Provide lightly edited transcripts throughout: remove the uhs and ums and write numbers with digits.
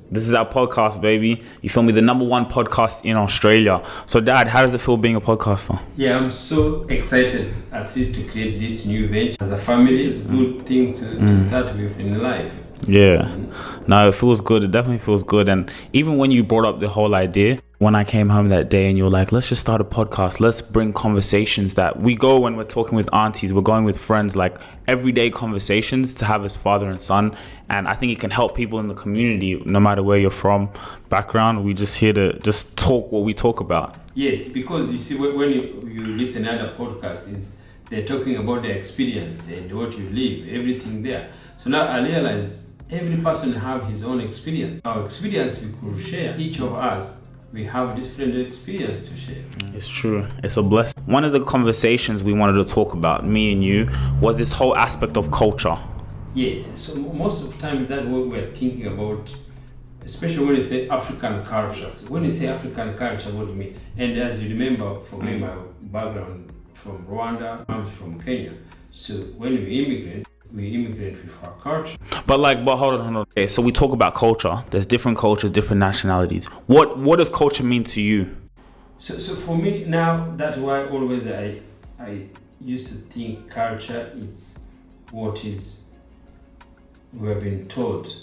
This is our podcast, baby. You feel me? The number one podcast in Australia. So, Dad, how does it feel being a podcaster? Yeah, I'm so excited at least to create this new venture. As a family, it's good things to start with in life. Yeah. No, it feels good. It definitely feels good. And even when you brought up the whole idea, when I came home that day and you're like, let's just start a podcast. Let's bring conversations that we go when we're talking with aunties, we're going with friends, like everyday conversations to have as father and son. And I think it can help people in the community, no matter where you're from, background. We just here to just talk what we talk about. Yes, because you see, when you listen to other podcasts, they're talking about their experience and what you live, everything there. So now I realize every person have his own experience. Our experience we could share. Each of us, we have different experience to share. It's true. It's a blessing. One of the conversations we wanted to talk about, me and you, was this whole aspect of culture. Yes. So most of the time that what we're thinking about, especially when you say African cultures. When you say African culture, what do you mean? And as you remember, for me, my background from Rwanda, I'm from Kenya. So when we immigrate with our culture. But hold on. Okay, so we talk about culture. There's different cultures, different nationalities. What does culture mean to you? So for me now, that's why always I used to think culture is what is we have been taught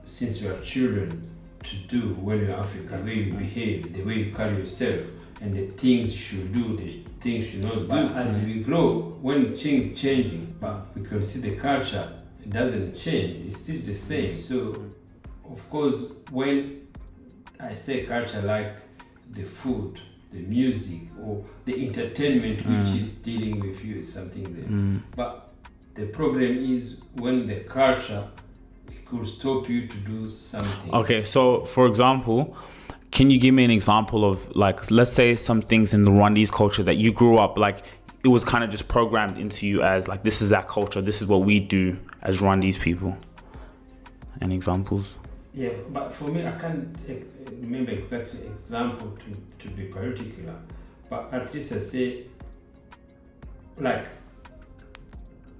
since we are children to do when you're African, the way you behave, the way you carry yourself, and the things you should do, the things you should not do. But as we grow, when things changing, but we can see the culture, it doesn't change, it's still the same. So, of course, when I say culture, like the food, the music, or the entertainment, which is dealing with you, is something there. But the problem is when the culture, it could stop you to do something. Okay, so for example, can you give me an example of, like, let's say some things in the Rwandese culture that you grew up, like, it was kind of just programmed into you as, like, this is that culture, this is what we do as Rwandese people? Any examples? Yeah, but for me, I can't remember exactly example to be particular. But at least I say, like,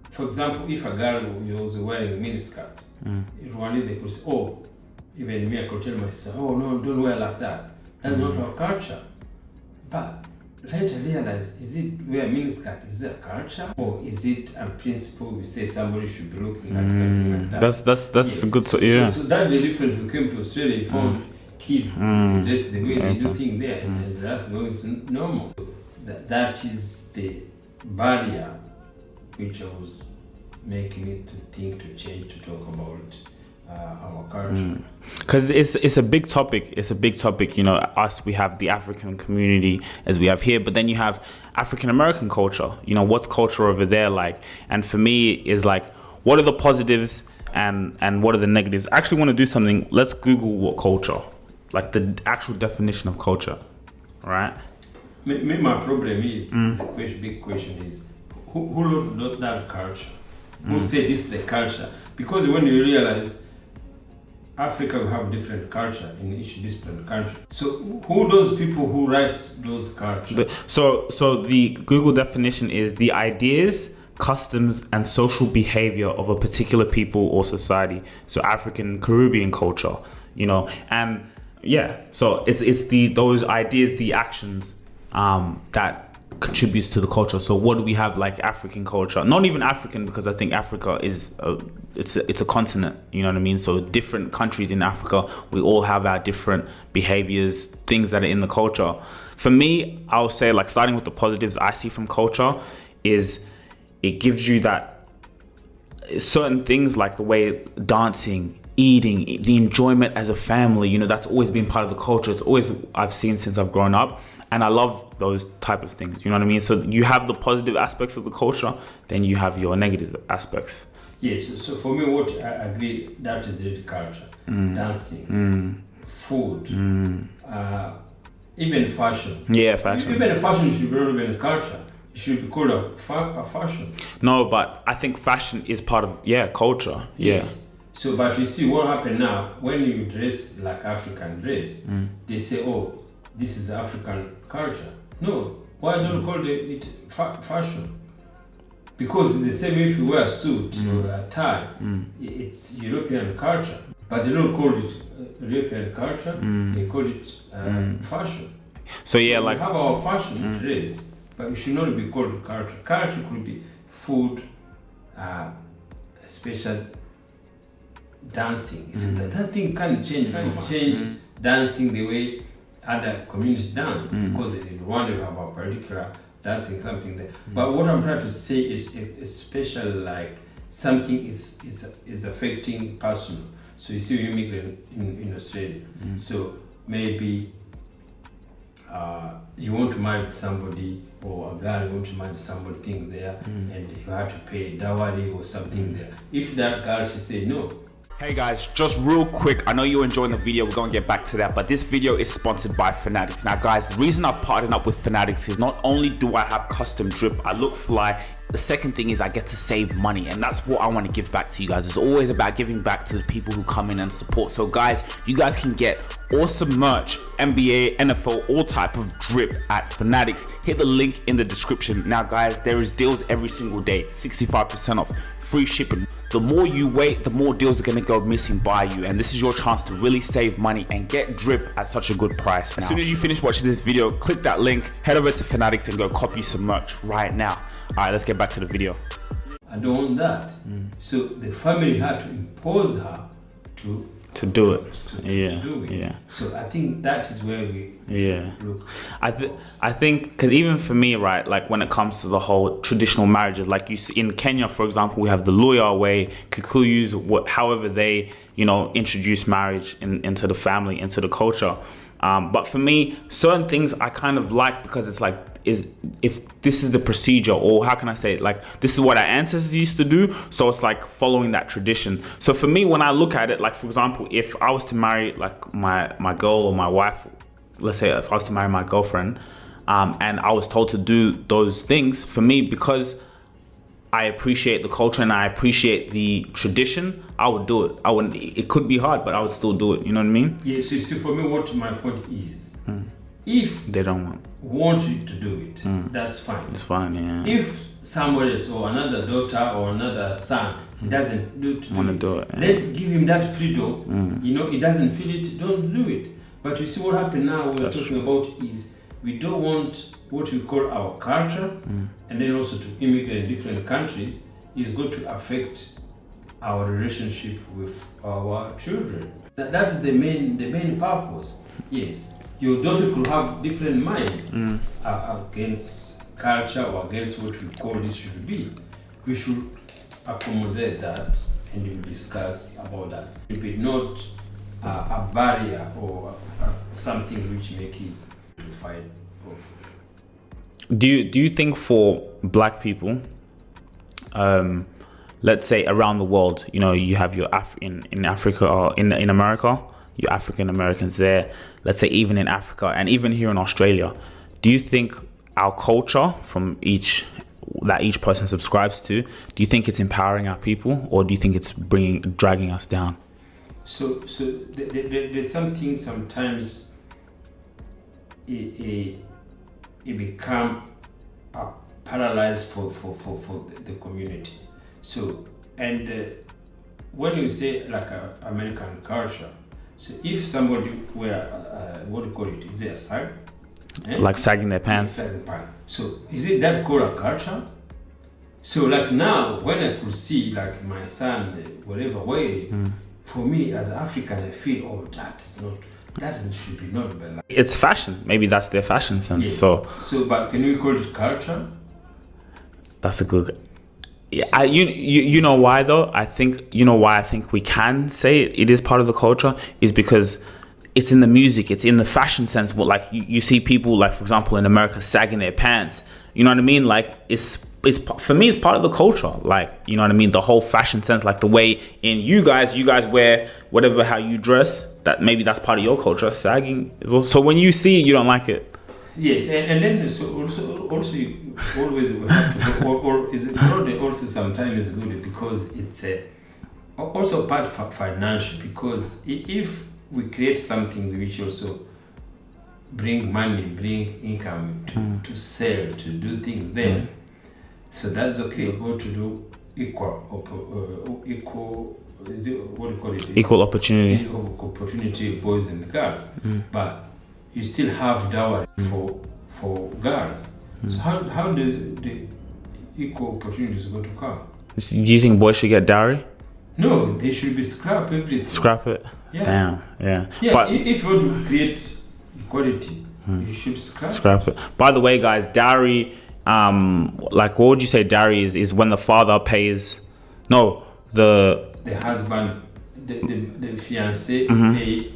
for example, if a girl was wearing a miniskirt, in Rwanda they could say, oh, even me, I could tell my sister, oh no, don't wear like that. That's not our culture. But later realize, is it wear miniskirt? Is it a culture? Or is it a principle we say somebody should be looking like something like that? That's yes. A good, so that's the difference. We came to Australia, we found kids, they dress the way they do things there, and that's going normal. That is the barrier which I was making it to think, to change, to talk about our culture. Because it's a big topic. It's a big topic. You know, us, we have the African community as we have here, but then you have African American culture. You know, what's culture over there like? And for me, is like, what are the positives and what are the negatives? I actually want to do something. Let's Google what culture, like the actual definition of culture, right? My problem is the big question is who wrote that culture? Who said this is the culture? Because when you realize Africa will have different culture in each different country. So who those people who write those cultures? So the Google definition is the ideas, customs, and social behavior of a particular people or society. So African Caribbean culture, you know, and yeah. So it's those ideas, the actions that contributes to the culture. So what do we have like African culture? Not even African, because I think Africa is it's a continent, you know what I mean? So different countries in Africa, we all have our different behaviors, things that are in the culture. For me, I'll say, like, starting with the positives I see from culture is it gives you that certain things, like the way dancing, eating, the enjoyment as a family, you know, that's always been part of the culture. It's always, I've seen since I've grown up. And I love those type of things, you know what I mean? So you have the positive aspects of the culture, then you have your negative aspects. Yes, so for me, what I agree, that is the culture. Dancing, food, even fashion. Yeah, fashion. Even fashion should be not even a culture. It should be called a fashion. No, but I think fashion is part of, culture. Yes. So, but you see what happened now, when you dress like African dress, they say, oh, this is African culture. No, why don't call it fashion? Because the same if you wear a suit or a tie, it's European culture. but they don't call it European culture. They call it fashion. So yeah, we like have our fashion dress, but it should not be called culture. Culture could be food, special dancing. So that thing can change. Change dancing the way other communities dance, because in Rwanda you have a particular dancing something there. But what I'm trying to say is especially like something is affecting personal. So you see, you immigrant in Australia. So maybe you want to marry somebody, or a girl you want to marry somebody, things there, and you have to pay dowry or something there. If that girl, she say no. Hey guys, just real quick, I know you're enjoying the video, we're going to get back to that, but this video is sponsored by Fanatics. Now guys, the reason I've partnered up with Fanatics is not only do I have custom drip, I look fly, the second thing is I get to save money, and that's what I want to give back to you guys. It's always about giving back to the people who come in and support. So guys, you guys can get awesome merch, NBA, NFL, all type of drip at Fanatics. Hit the link in the description. Now guys, there is deals every single day, 65% off, free shipping. The more you wait, the more deals are going to go missing by you, and this is your chance to really save money and get drip at such a good price. As soon as you finish watching this video, click that link, head over to Fanatics and go copy some merch right now. All right, let's get back to the video. I don't want that. So the family had to impose her to do it. To do it. Yeah. So I think that is where we look. I think because even for me, right, like when it comes to the whole traditional marriages, like you see in Kenya, for example, we have the Luya way, Kikuyus, however they, introduce marriage into the family, into the culture. But for me, certain things I kind of like, because it's like, if this is the procedure, or how can I say it, like this is what our ancestors used to do, so it's like following that tradition. So for me, when I look at it, like for example, if I was to marry like my girl or my wife, let's say if I was to marry my girlfriend, and I was told to do those things, for me, because I appreciate the culture and I appreciate the tradition, I would do it. It could be hard, but I would still do it. You know what I mean? Yes. Yeah, so for me, what my point is, if they don't want you to do it, that's fine. It's fine, yeah. If somebody else, or another daughter or another son, he doesn't want to do it, yeah. Let give him that freedom. He doesn't feel it, don't do it. But you see what happened now, we're talking about is we don't want what we call our culture, and then also to immigrate in different countries is going to affect our relationship with our children. That is the main purpose. Yes, your daughter could have different mind against culture or against what we call this should be. We should accommodate that, and we'll discuss about that. It will be not a barrier or something which makes it to fight off. Do you think for black people, let's say around the world, you have your in Africa or in America, your African Americans there, let's say even in Africa and even here in Australia, do you think our culture from each person subscribes to, do you think it's empowering our people, or do you think it's dragging us down? So there's something sometimes it become a paralyzed for the community. So, and when you say like American culture, so if somebody were what do you call it? Is it a sag? Like sagging their pants. So is it that called a culture? So like now, when I could see like my son, whatever way, for me as African, I feel that should be not be like. It's fashion. Maybe that's their fashion sense. Yes. So, but can we call it culture? That's a good. Yeah, you know why though? I think why I think we can say it is part of the culture is because it's in the music, it's in the fashion sense. But like you see people like, for example, in America sagging their pants. You know what I mean? Like it's for me, it's part of the culture. Like, you know what I mean? The whole fashion sense, like the way in you guys wear whatever how you dress. That maybe that's part of your culture. Sagging is also. So when you see it, you don't like it. Yes, and then so also you always have to, or is it probably also sometimes good because it's also part of financial, because if we create something which also bring money, bring income to sell, to do things then, so that's okay. Go to do equal is it, what do you call it? Equal opportunity. Equal opportunity boys and girls. But you still have dowry for girls. So how does the equal opportunities go to come? Do you think boys should get dowry? No, they should be scrap everything. Scrap it? Yeah. Damn, yeah. Yeah, But if you want to create equality, you should scrap it. By the way, guys, dowry, like what would you say dowry is when the father pays, the husband, the fiancé pay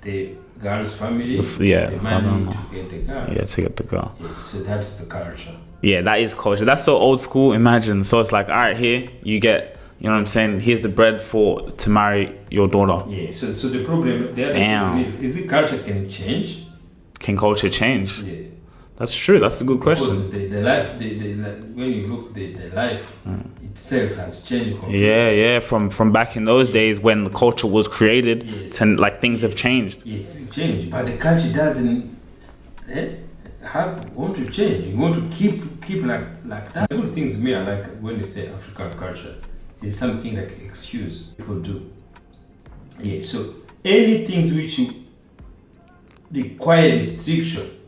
the girl's family, the money to get the girl. Yeah, to get the girl. Yeah, so that's the culture. Yeah, that is culture. That's so old school. Imagine. So it's like, all right, here you get, you know what I'm saying? Here's the bread to marry your daughter. Yeah. So the problem, the other question is the culture can change? Can culture change? Yeah. That's true. That's a good question. Because the life, when you look, the life itself has changed completely. Yeah. From back in those days when the culture was created, to like things have changed. Yes, it changed. But the culture doesn't want to change. You want to keep like that. The good things me I like when they say African culture is something like excuse people do. Yeah. So anything which you require restriction.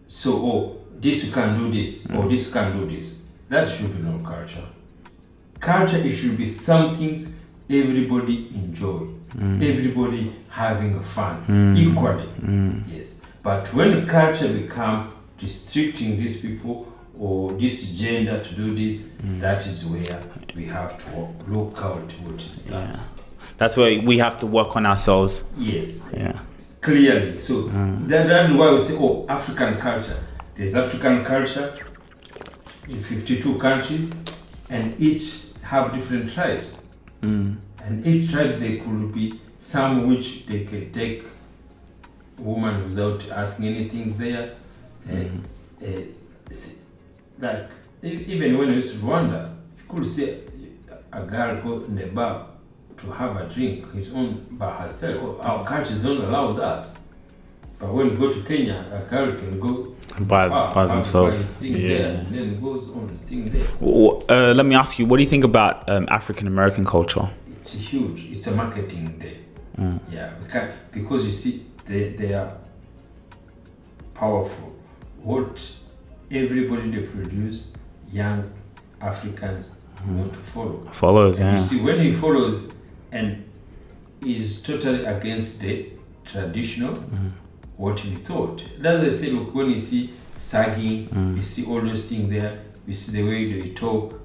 So, this you can do this, or this can do this. That should be no culture. Culture, it should be something everybody enjoy. Everybody having fun, equally. Yes. But when culture become restricting these people or this gender to do this, that is where we have to look out what is that. Yeah. That's where we have to work on ourselves. Yes. Yeah. Clearly. So that's why we say, African culture. There's African culture in 52 countries, and each have different tribes. And each tribes, they could be some which they can take woman without asking anything there. Like even when I used to Rwanda, you could see a girl go in the bar to have a drink his own by herself. Our cultures don't allow that. But when you go to Kenya, a girl can go by themselves. There, and then goes on thing there. Let me ask you, what do you think about African American culture? It's huge. It's a marketing there. Yeah, because you see, they are powerful. What everybody they produce, young Africans want to follow. Follows, and you see, when he follows and is totally against the traditional, what we thought. That's why I say, look, when you see sagging, you see all those things there, you see the way they talk.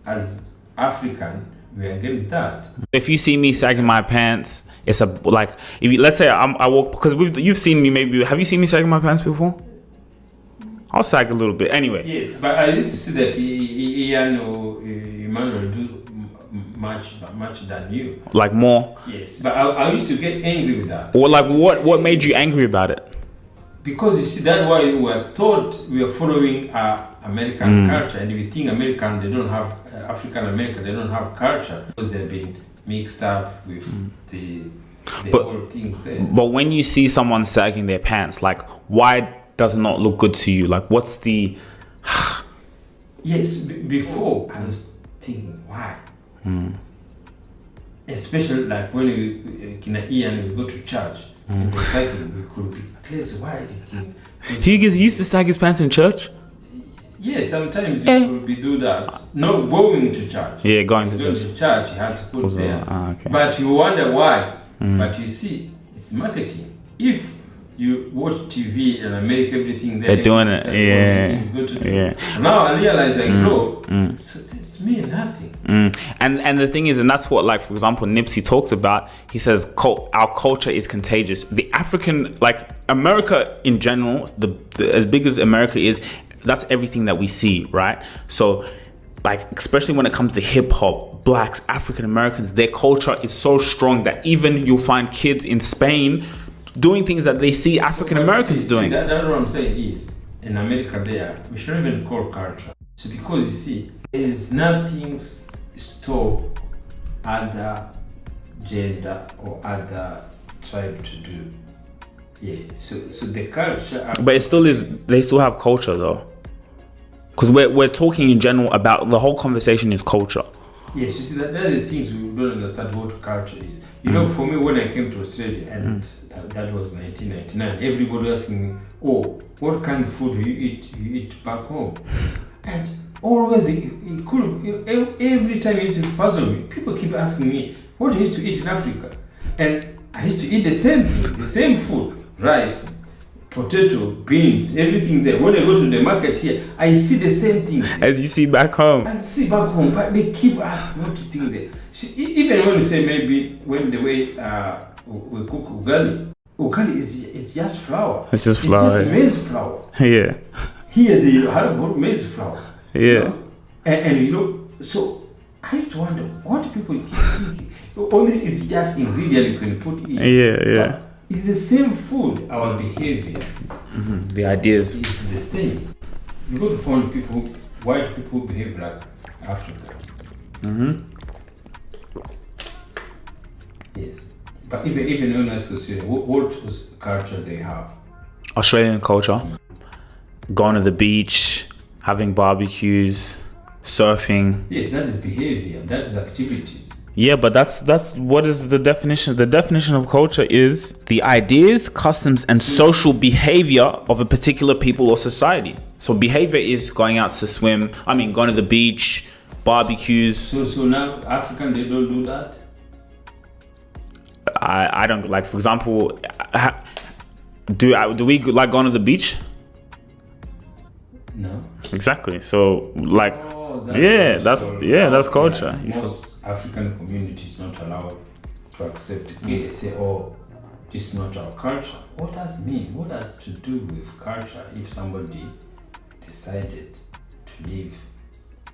As African, we are against that. If you see me sagging my pants, it's if you, let's say I walk, because you've seen me, maybe, have you seen me sagging my pants before? I'll sag a little bit. Anyway. Yes, but I used to see that Ian or Emmanuel do much than you. Like more? Yes, but I used to get angry with that. Or like what made you angry about it? Because you see, that's why we were taught we are following American culture, and we think American, they don't have African American, they don't have culture because they've been mixed up with the whole things there. But when you see someone sagging their pants, like why does it not look good to you? Like what's the Yes, before I was thinking why. Especially like when we go to church and the cycling, we could be crazy. Why did he used to sag his pants in church? Yeah, sometimes you could be do that. Not going to church. Yeah, going to church, you had to put there. Okay. But you wonder why. But you see, it's marketing. If you watch TV and America, everything there, they're doing it. Yeah. Now I realize I grow. So it's me nothing. And the thing is, and that's what, like, for example, Nipsey talked about. He says our culture is contagious. The African, like America in general, the as big as America is, that's everything that we see, right? So, like, especially when it comes to hip hop, blacks, African Americans, their culture is so strong that even you'll find kids in Spain doing things that they see African Americans doing. That's what I'm saying is, in America there, we shouldn't even call culture. So because you see, there is nothing stop other gender or other tribe to do. Yeah. So the culture. But it still is. They still have culture though. Because we're talking in general about the whole conversation is culture. Yes, you see, that are the things we don't understand what culture is. You know, for me, when I came to Australia, and that was 1999, everybody asking me, oh, what kind of food do you eat back home? And always, every time you used to puzzle me, people keep asking me, what do you used to eat in Africa? And I used to eat the same thing, the same food, rice, potato, beans, everything's there. When I go to the market here, I see the same thing. As you see back home. I see back home, but they keep asking what to think there. Even when you say maybe when the way we cook ugali is just flour. It's just flour. It's just maize flour. Yeah. Here they have got maize flour. Yeah. You know? And you know, so I used to wonder what people keep thinking. Only is just ingredient you can put in. Yeah. But it's the same food, our behavior. The ideas. It's the same. You go to find people, white people behave like Africa. Yes. But even when I ask Australia, what was culture they have? Australian culture. Going to the beach, having barbecues, surfing. Yes, that is behavior. That is activities. Yeah, but that's what is the definition? The definition of culture is the ideas, customs, and social behavior of a particular people or society. So behavior is going out to swim. Going to the beach, barbecues. So now African, they don't do that? I don't, like, for example, do we like going to the beach? No. Exactly. So like, that's culture. Most African communities not allowed to accept gay. Say, oh, it's not our culture. What does it mean? What has to do with culture if somebody decided to live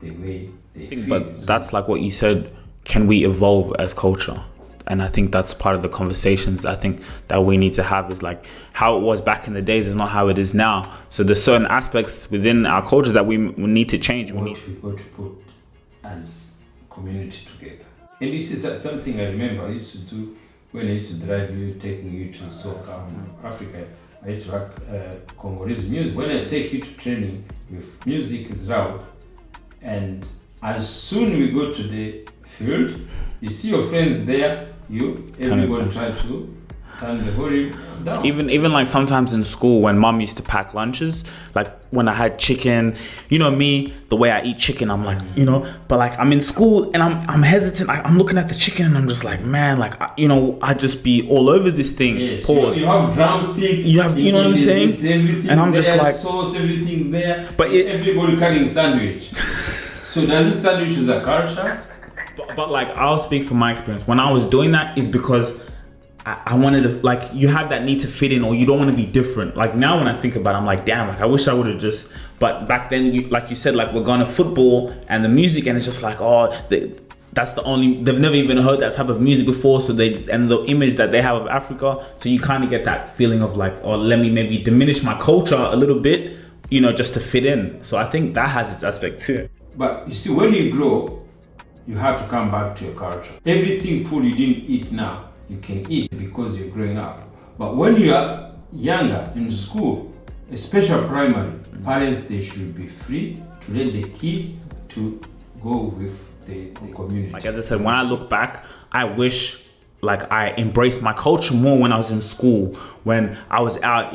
the way they feel? But that's like what you said. Can we evolve as culture? And I think that's part of the conversations I think that we need to have, is like how it was back in the days is not how it is now. So there's certain aspects within our culture that we need to change. What we've got to put as community together. And this is something I remember I used to do when I used to drive you, taking you to soccer in Africa. I used to have Congolese music. When I take you to training, with music is loud. And as soon we go to the field, you see your friends there, everybody try to turn the volume down. Even like sometimes in school when mom used to pack lunches, like when I had chicken, me, the way I eat chicken, I'm like, but like I'm in school and I'm hesitant. I'm looking at the chicken and I'm just like, man, like, I just be all over this thing. Yes, pause. You have drumstick. You have, what I'm saying? And I'm just like, sauce, everything's there. But everybody cutting sandwich. So does this sandwich is a culture? But like, I'll speak from my experience. When I was doing that, is because I wanted to, like, you have that need to fit in, or you don't want to be different. Like now when I think about it, I'm like, damn, like I wish I would have just, but back then, like you said, like we're going to football and the music, and it's just like, that's the only, they've never even heard that type of music before. So and the image that they have of Africa. So you kind of get that feeling of like, let me maybe diminish my culture a little bit, just to fit in. So I think that has its aspect too. But you see, when you grow, you have to come back to your culture. Everything food you didn't eat now, you can eat because you're growing up. But when you are younger in school, especially primary, parents, they should be free to let the kids to go with the community. Like as I said, when I look back, I wish like I embraced my culture more when I was in school. When I was out,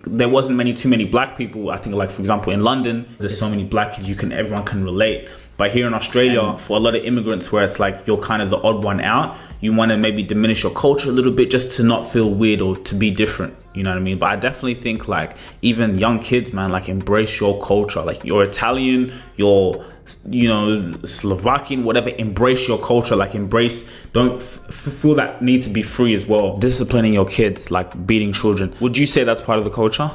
there wasn't too many black people. I think, like for example, in London, there's so many black kids, everyone can relate. But here in Australia, for a lot of immigrants, where it's like you're kind of the odd one out, you want to maybe diminish your culture a little bit just to not feel weird or to be different. You know what I mean? But I definitely think like even young kids, man, like embrace your culture. Like you're Italian, you're, Slovakian, whatever, embrace your culture. Like don't feel that need to be free as well. Disciplining your kids, like beating children. Would you say that's part of the culture?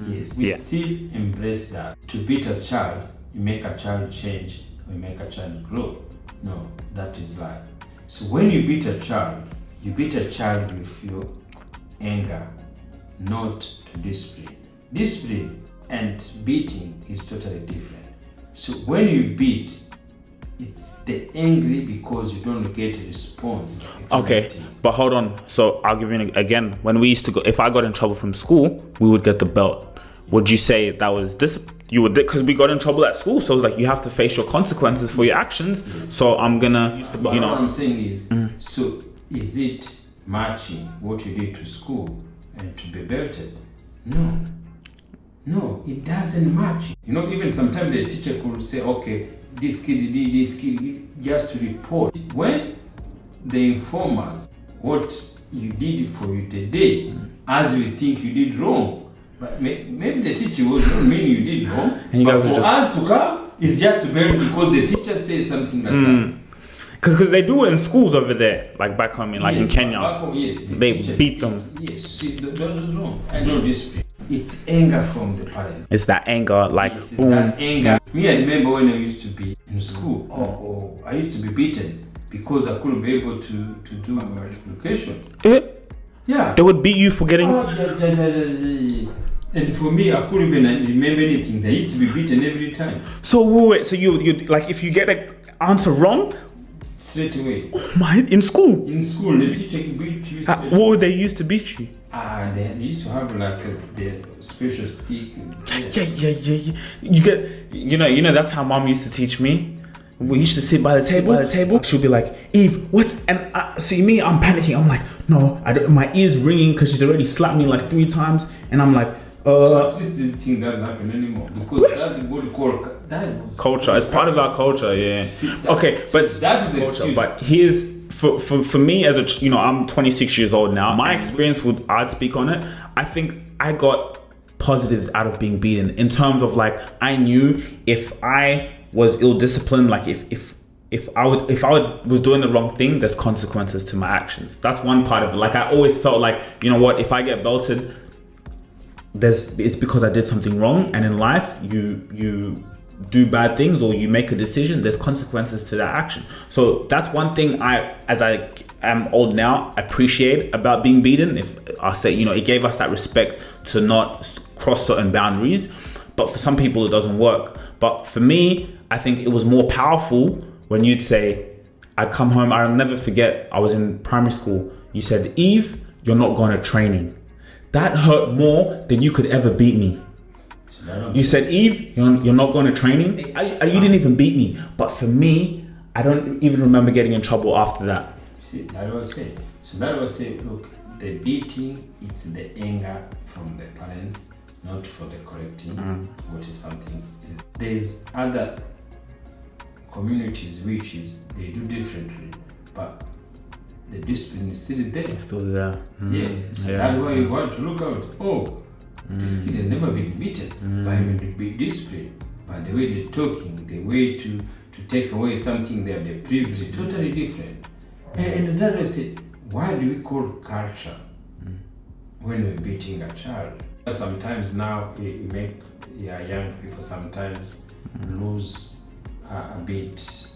Yes, we still embrace that. To beat a child, you make a child change, you make a child grow. No, that is life. So when you beat a child with your anger, not to discipline. Discipline and beating is totally different. So when you beat, it's the angry because you don't get a response. Okay, but hold on. So I'll give you again. When we used to go, if I got in trouble from school, we would get the belt. would you say that was you would, because we got in trouble at school, so it's like you have to face your consequences for your actions. So I'm gonna, But what I'm saying is, so is it matching what you did to school and to be belted? No, it doesn't match. You know, even sometimes the teacher could say, okay, this kid did this kid, just to report. When they inform us what you did for you today, as we think you did wrong, but maybe the teacher was not mean you did wrong, but for us to come, it's just to bear because the teacher says something like that. Because they do it in schools over there, like back home, in Kenya. Back home, yes, they beat them. Yes, see, no. I know this. It's anger from the parents. It's that anger, like yes, boom. That anger. Me, I remember when I used to be in school, I used to be beaten because I couldn't be able to do my multiplication. Yeah. They would beat you for getting. And for me, I couldn't even remember anything. They used to be beaten every time. So wait, so you like if you get an answer wrong, straight away. Oh my! In school. In school, the teacher beat you. What would they use to beat you? They used to have like the special stick. Yeah. You get, you know, that's how mom used to teach me. We used to sit by the table. She'll be like, Eve, what? And see me, I'm panicking. I'm like, no, my ears ringing because she's already slapped me like 3 times, and I'm like, So at least this thing doesn't happen anymore because that's what we call culture. It's part of our culture, yeah. Okay, but that is culture. Excuse. But here's for me as I'm 26 years old now. My experience I'd speak on it. I think I got positives out of being beaten in terms of like I knew if I was ill-disciplined, like if I was doing the wrong thing, there's consequences to my actions. That's one part of it. Like I always felt like, you know what, if I get belted, it's because I did something wrong, and in life you do bad things or you make a decision, there's consequences to that action. So that's one thing as I am old now, appreciate about being beaten. If I say, it gave us that respect to not cross certain boundaries, but for some people it doesn't work. But for me, I think it was more powerful when you'd say, I'd come home, I'll never forget, I was in primary school, you said, Eve, you're not going to training. That hurt more than you could ever beat me. You said, Eve, you're not going to training. You didn't even beat me. But for me, I don't even remember getting in trouble after that. See, that was it. So that was it. Look, the beating, it's the anger from the parents, not for the correcting what is something is. There's other communities which they do differently, but the discipline is still there. It's still there. Yeah. So that's why you want to look out. This kid has never been beaten, but he will be disciplined. But the way they're talking, the way to take away something that they previously totally different. And that I said, why do we call culture when we're beating a child? Sometimes now we make young people sometimes lose a bit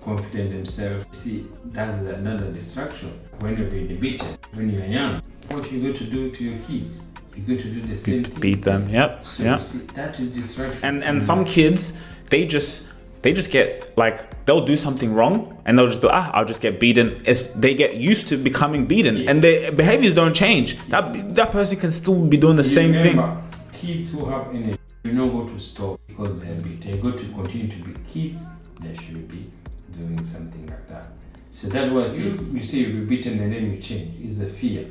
confident themselves. See, that's another distraction. When you're being beaten, when you're young, what you go to do to your kids? You go to do the same thing. Beat them. Yep. So yep. See, that is distraction. And some kids, they just get like, they'll do something wrong and they'll just be, I'll just get beaten. They get used to becoming beaten, and their behaviors don't change. That person can still be doing the same thing. Kids who have energy, you don't go to stop because they're beat. They go to continue to be kids. They should be doing something like that. So that was you say you'll be beaten and then you change. It's a fear.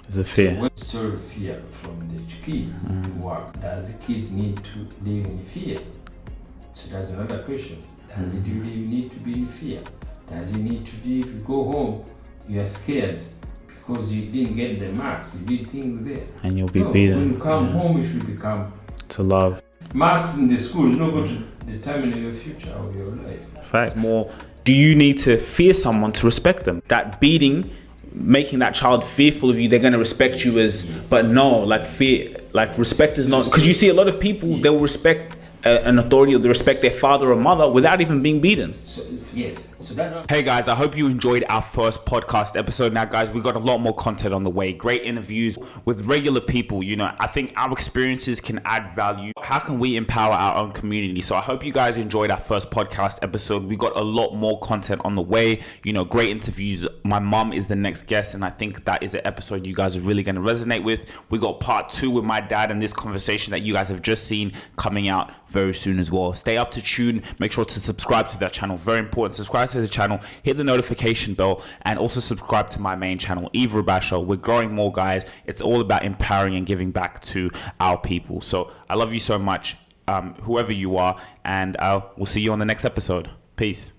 It's a fear. So what's sort of fear from the kids to work? Does the kids need to live in fear? So that's another question. Does it really need to be in fear? Does it need to be, if you go home, you are scared because you didn't get the marks, you did things there. And you'll be beaten. When you come home, you should become to love. Marks in the school is not going to determine your future or your life. Facts. More, do you need to fear someone to respect them? That beating, making that child fearful of you, they're going to respect you as, but no, like fear, like respect is not, because you see a lot of people, they'll respect an authority or they respect their father or mother without even being beaten. So, yes. So that. Hey guys, I hope you enjoyed our first podcast episode. Now guys, we got a lot more content on the way. Great interviews with regular people. You know, I think our experiences can add value. How can we empower our own community? So I hope you guys enjoyed our first podcast episode. We got a lot more content on the way. You know, great interviews. My mom is the next guest, and I think that is an episode you guys are really going to resonate with. We got part 2 with my dad and this conversation that you guys have just seen coming out very soon as well. Stay up to tune. Make sure to subscribe to that channel. Very important. Subscribe to the channel. Hit the notification bell and also subscribe to my main channel, Rubasha. We're growing more, guys. It's all about empowering and giving back to our people. So I love you so much, whoever you are, and we'll see you on the next episode. Peace.